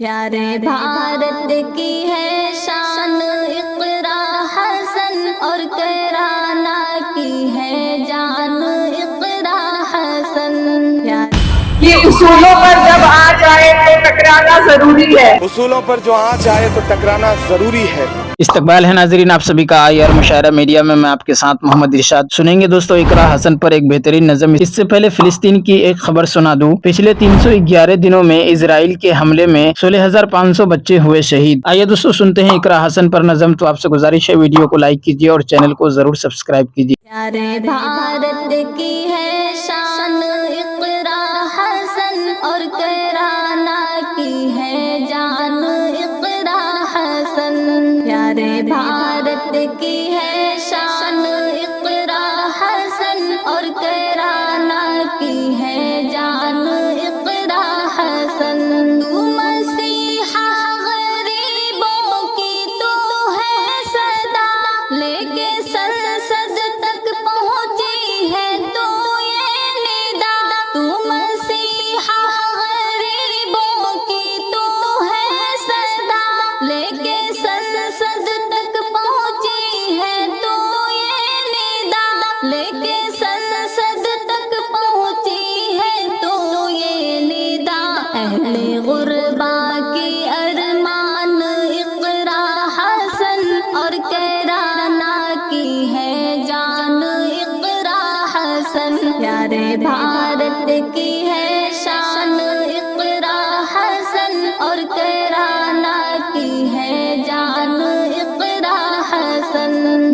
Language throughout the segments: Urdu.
پیارے بھارت کی ہے شان اقرا حسن اور کرانا کی ہے جان اقرا حسن. یہ اصولوں پر جب آ جائے تو ٹکرانا ضروری ہے. اصولوں پر جو آ جائے تو ٹکرانا ضروری ہے. استقبال ہے ناظرین آپ سبھی کا آئی آر مشاعرہ میڈیا میں آپ کے ساتھ محمد ارشاد. سنیں گے دوستو اقرا حسن پر ایک بہترین نظم. اس سے پہلے فلسطین کی ایک خبر سنا دوں. پچھلے 311 دنوں میں اسرائیل کے حملے میں 16,500 بچے ہوئے شہید. آئیے دوستو سنتے ہیں اقرا حسن پر نظم. تو آپ سے گزارش ہے ویڈیو کو لائک کیجیے اور چینل کو ضرور سبسکرائب کیجیے. پیارے بھارت کی ہے شان اقرا حسن اور کرانا کی ہے جان اقرا حسن. پیارے بھارت کی ہے شان اقرا حسن اور کرانا کی ہے جان اقرا حسن. تو مسیحا غریبوں کی تو ہے صدا لے کے سنسد تک پہنچی ہے تو یہ ندا. تو مسیحا غریبوں کی تو ہے صدا لے کے سنسد تک پہنچی ہے تو یہ ندا. لے کے سنسد تک پہنچی ہے تو یہ ندا. اہل غربا کی ارمان اقرا حسن اور کرانا کی ہے جان اقرا حسن. پیارے بھارت کی ہے شان اقرا حسن اور کرانا کی ہے جان اقرا حسن.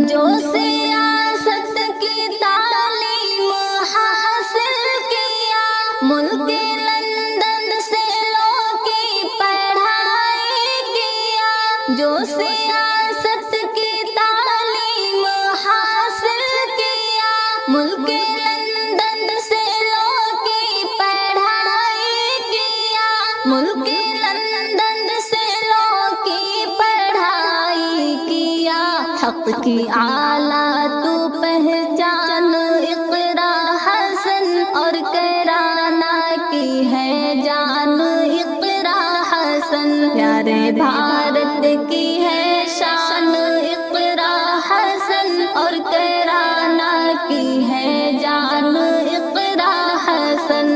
جو سیاست کی تعلیم حاصل کیا ملک لندن سے لو کی پڑھائی کیا. جو سیاست کی تعلیم حاصل کیا ملک لندن سے لو کی پڑھائی کیا. ملک لندن سے لو کی پڑھائی کیا. حق کی اعلیٰ تو پہچان اقرا حسن اور کرانا کی ہے جان اقرا حسن. پیارے بھارت کی ہے شان اقرا حسن اور کرانا کی ہے جان اقرا حسن.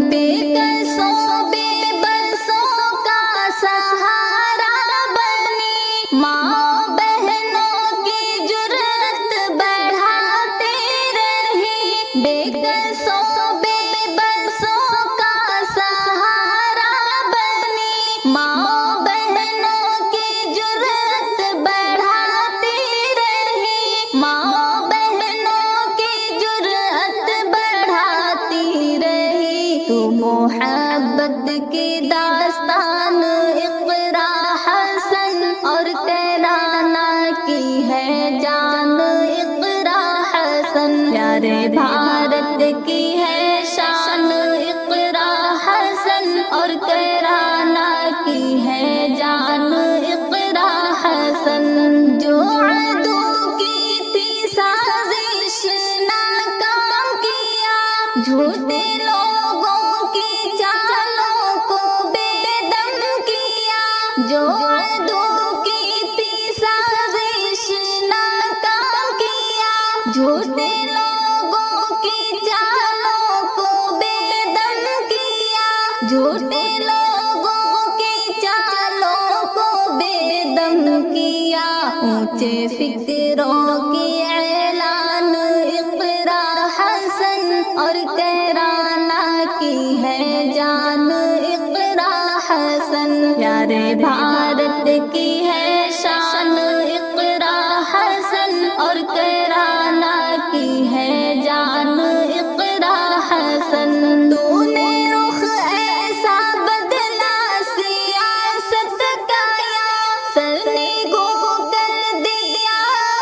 بے قصوں بے بسوں کا سہارا بنی ماں بہنوں کی جرأت بڑھاتی رہی. بے قصوں بے بسوں کا سہارا بنی ماں بہنوں کی جرأت بڑھاتی رہی. ماں بہنوں کی جرأت بڑھاتی رہی. تو محبت کی داستان اقرا حسن اور کرانا کی ہے جان اقرا حسن. پیارے بھارت کی ہے شان اقرا حسن اور کرانا کی ہے جان اقرا حسن. جو عدو کی تھی سازش ناکام کیا جھوٹے لوگوں کی چالوں کو بے دم کیا. جو عدو کی تھی سازش ناکام کیا جھوٹے لوگوں کی چالوں کو بے دم کیا. جھوٹے لوگوں کی چالوں کو بے دم کیا. اونچے فکروں کی اعلان اقرا حسن اور کرانا کی ہے جان اقرا حسن. پیارے بھارت کی ہے شان اقرا حسن اور کرانا کی ہے جان اقرا حسن. تو نے رخ ایسا بدلا سیاست کا یا سرنگو کر دیا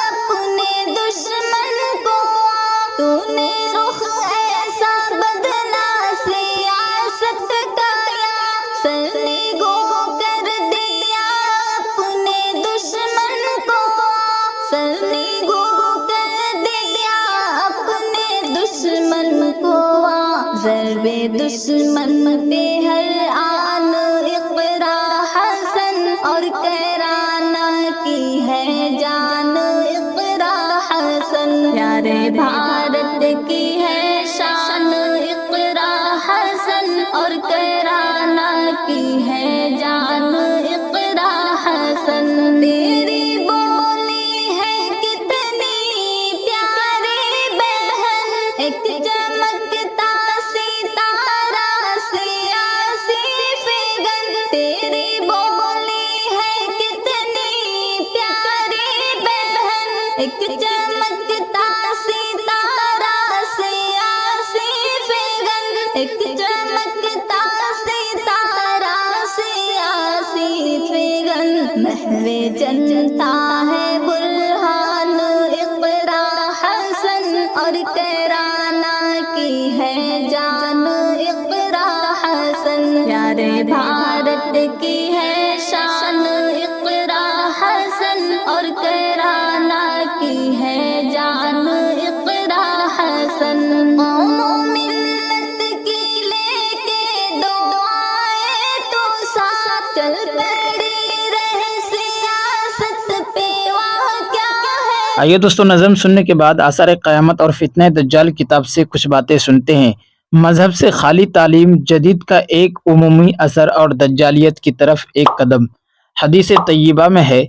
اپنے دشمن کو. تو نے رخ ایسا بدلا سیاست کا یا سرنگو کر دیا اپنے دشمن کو. سرنگو کر دیا اپنے دشمن کو. ضرب دشمن پہ ہر آن اقرا اور کیرانا کی ہے جان اقرا حسن، پیارے بھارت کی ہے شان اقرا حسن، اور کیرانا کی ہے جان اقرا حسن۔ تیری بولی ہے کتنی پیاری بہن، ایک چمکتا ستارہ سیاسی فگن، تیری بولی ہے کتنی پیاری بہن، ایک چمکتا ستارہ سیاسی فگن، ایک چمکتا ستارہ سیاسی فگن، محو جنتا ہے برہان اقرا حسن، اور کیرانا کی ہے جان اقرا حسن، پیارے بھارت کی ہے شان اقرا حسن، اور کیرانا کی ہے جان اقرا حسن۔ قوم و ملت کی لے کے دعائیں تو ساتھ چل پڑی رہ سیاست پہ واقع ہے۔ آئیے دوستو، نظم سننے کے بعد آثار قیامت اور فتنہ دجال کتاب سے کچھ باتیں سنتے ہیں۔ مذہب سے خالی تعلیم جدید کا ایک عمومی اثر اور دجالیت کی طرف ایک قدم۔ حدیث طیبہ میں ہے،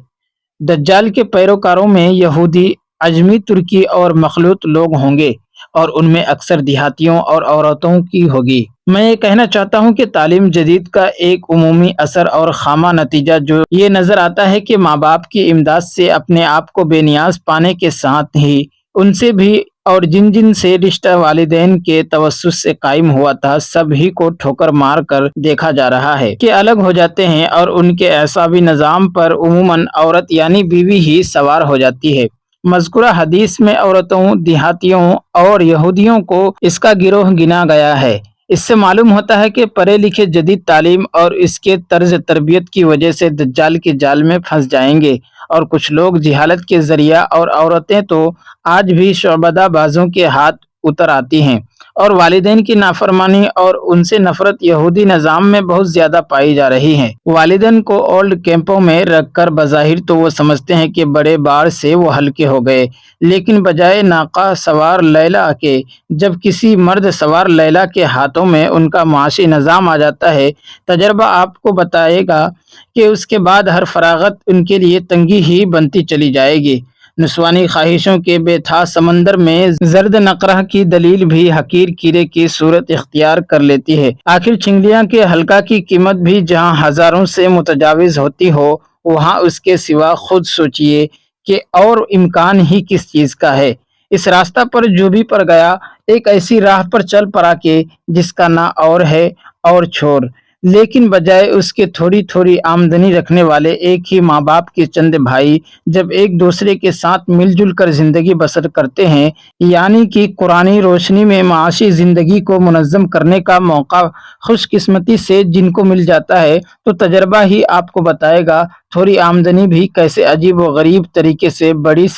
دجال کے پیروکاروں میں یہودی، عجمی، ترکی اور مخلوط لوگ ہوں گے، اور ان میں اکثر دیہاتیوں اور عورتوں کی ہوگی۔ میں یہ کہنا چاہتا ہوں کہ تعلیم جدید کا ایک عمومی اثر اور خامہ نتیجہ جو یہ نظر آتا ہے کہ ماں باپ کی امداد سے اپنے آپ کو بے نیاز پانے کے ساتھ ہی ان سے بھی اور جن جن سے رشتہ والدین کے توسط سے قائم ہوا تھا، سب ہی کو ٹھوکر مار کر دیکھا جا رہا ہے کہ الگ ہو جاتے ہیں، اور ان کے اعصابی نظام پر عموماً عورت یعنی بیوی ہی سوار ہو جاتی ہے۔ مذکورہ حدیث میں عورتوں، دیہاتیوں اور یہودیوں کو اس کا گروہ گنا گیا ہے۔ اس سے معلوم ہوتا ہے کہ پڑھے لکھے جدید تعلیم اور اس کے طرز تربیت کی وجہ سے دجال کے جال میں پھنس جائیں گے، اور کچھ لوگ جہالت کے ذریعہ، اور عورتیں تو آج بھی شعبدہ بازوں کے ہاتھ اتر آتی ہیں، اور والدین کی نافرمانی اور ان سے نفرت یہودی نظام میں بہت زیادہ پائی جا رہی ہے۔ والدین کو اولڈ کیمپوں میں رکھ کر بظاہر تو وہ سمجھتے ہیں کہ بڑے بار سے وہ ہلکے ہو گئے، لیکن بجائے ناقہ سوار لیلا کے جب کسی مرد سوار لیلا کے ہاتھوں میں ان کا معاشی نظام آ جاتا ہے، تجربہ آپ کو بتائے گا کہ اس کے بعد ہر فراغت ان کے لیے تنگی ہی بنتی چلی جائے گی۔ نسوانی خواہشوں کے بے تھا سمندر میں زرد نقرہ کی دلیل بھی حقیر کیڑے کی صورت اختیار کر لیتی ہے۔ آخر چنگلیاں کے حلقہ کی قیمت بھی جہاں ہزاروں سے متجاوز ہوتی ہو، وہاں اس کے سوا خود سوچئے کہ اور امکان ہی کس چیز کا ہے۔ اس راستہ پر جو بھی پڑ گیا، ایک ایسی راہ پر چل پڑا کہ جس کا نہ اور ہے اور چھوڑ، لیکن بجائے اس کے تھوڑی تھوڑی آمدنی رکھنے والے ایک ہی ماں باپ کے چند بھائی جب ایک دوسرے کے ساتھ مل جل کر زندگی بسر کرتے ہیں، یعنی کہ قرآنی روشنی میں معاشی زندگی کو منظم کرنے کا موقع خوش قسمتی سے جن کو مل جاتا ہے، تو تجربہ ہی آپ کو بتائے گا تھوڑی آمدنی بھی کیسے عجیب و غریب طریقے سے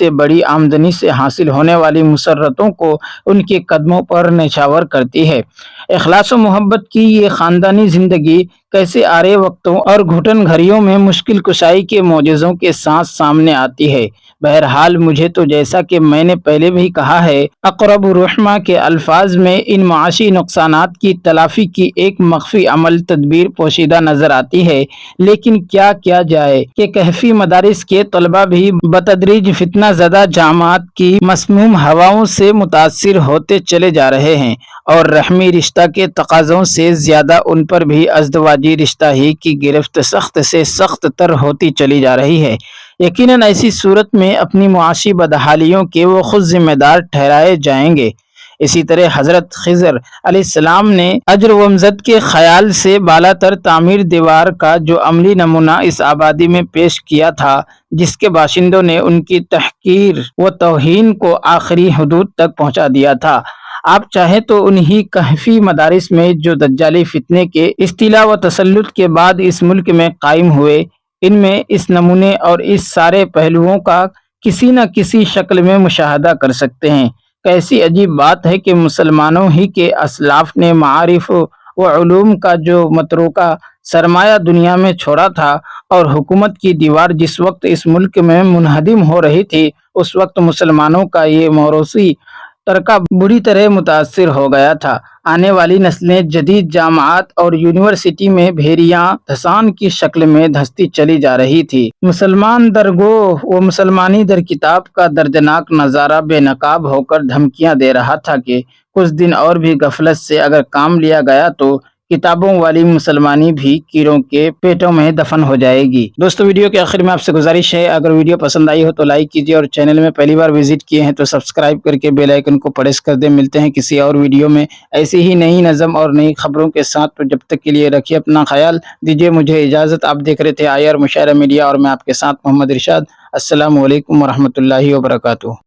بڑی آمدنی سے حاصل ہونے والی مسرتوں کو ان کے قدموں پر نچھاور کرتی ہے۔ اخلاص و محبت کی یہ خاندانی زندگی کیسے آرے وقتوں اور گھٹن گھڑیوں میں مشکل کشائی کے معجزوں کے ساتھ سامنے آتی ہے۔ بہرحال مجھے تو جیسا کہ میں نے پہلے بھی کہا ہے، اقرب الرحمہ کے الفاظ میں ان معاشی نقصانات کی تلافی کی ایک مخفی عمل تدبیر پوشیدہ نظر آتی ہے، لیکن کیا کیا جائے کہ کہفی مدارس کے طلبہ بھی بتدریج فتنہ زدہ جامعات کی مسموم ہواؤں سے متاثر ہوتے چلے جا رہے ہیں، اور رحمی رشتہ کے تقاضوں سے زیادہ ان پر بھی ازدواجی رشتہ ہی کی گرفت سخت سے سخت تر ہوتی چلی جا رہی ہے۔ یقیناً ایسی صورت میں اپنی معاشی بدحالیوں کے وہ خود ذمہ دار ٹھہرائے جائیں گے۔ اسی طرح حضرت خضر علیہ السلام نے اجر و امزد کے خیال سے بالا تر تعمیر دیوار کا جو عملی نمونہ اس آبادی میں پیش کیا تھا، جس کے باشندوں نے ان کی تحقیر و توہین کو آخری حدود تک پہنچا دیا تھا۔ آپ چاہیں تو انہی کہفی مدارس میں جو دجالی فتنے کے استیلاء و تسلط کے بعد اس ملک میں قائم ہوئے، ان میں اس نمونے اور اس سارے پہلوؤں کا کسی نہ کسی شکل میں مشاہدہ کر سکتے ہیں۔ کیسی عجیب بات ہے کہ مسلمانوں ہی کے اسلاف نے معارف و علوم کا جو متروکہ سرمایہ دنیا میں چھوڑا تھا، اور حکومت کی دیوار جس وقت اس ملک میں منہدم ہو رہی تھی، اس وقت مسلمانوں کا یہ موروثی ترکہ بری طرح متاثر ہو گیا تھا۔ آنے والی نسلیں جدید جامعات اور یونیورسٹی میں بھیڑیاں دھسان کی شکل میں دھستی چلی جا رہی تھی۔ مسلمان درگوہ و مسلمانی در کتاب کا دردناک نظارہ بے نقاب ہو کر دھمکیاں دے رہا تھا کہ کچھ دن اور بھی غفلت سے اگر کام لیا گیا تو کتابوں والی مسلمانی بھی کیڑوں کے پیٹوں میں دفن ہو جائے گی۔ دوستو ویڈیو کے آخر میں آپ سے گزارش ہے، اگر ویڈیو پسند آئی ہو تو لائک کیجیے اور چینل میں پہلی بار وزٹ کیے ہیں تو سبسکرائب کر کے بیل آئیکن کو پریس کر دیں۔ ملتے ہیں کسی اور ویڈیو میں ایسی ہی نئی نظم اور نئی خبروں کے ساتھ، تو جب تک کے لیے رکھیے اپنا خیال، دیجیے مجھے اجازت۔ آپ دیکھ رہے تھے IR مشاعرہ میڈیا اور میں آپ کے ساتھ محمد ارشاد۔ السلام علیکم ورحمۃ اللہ وبرکاتہ۔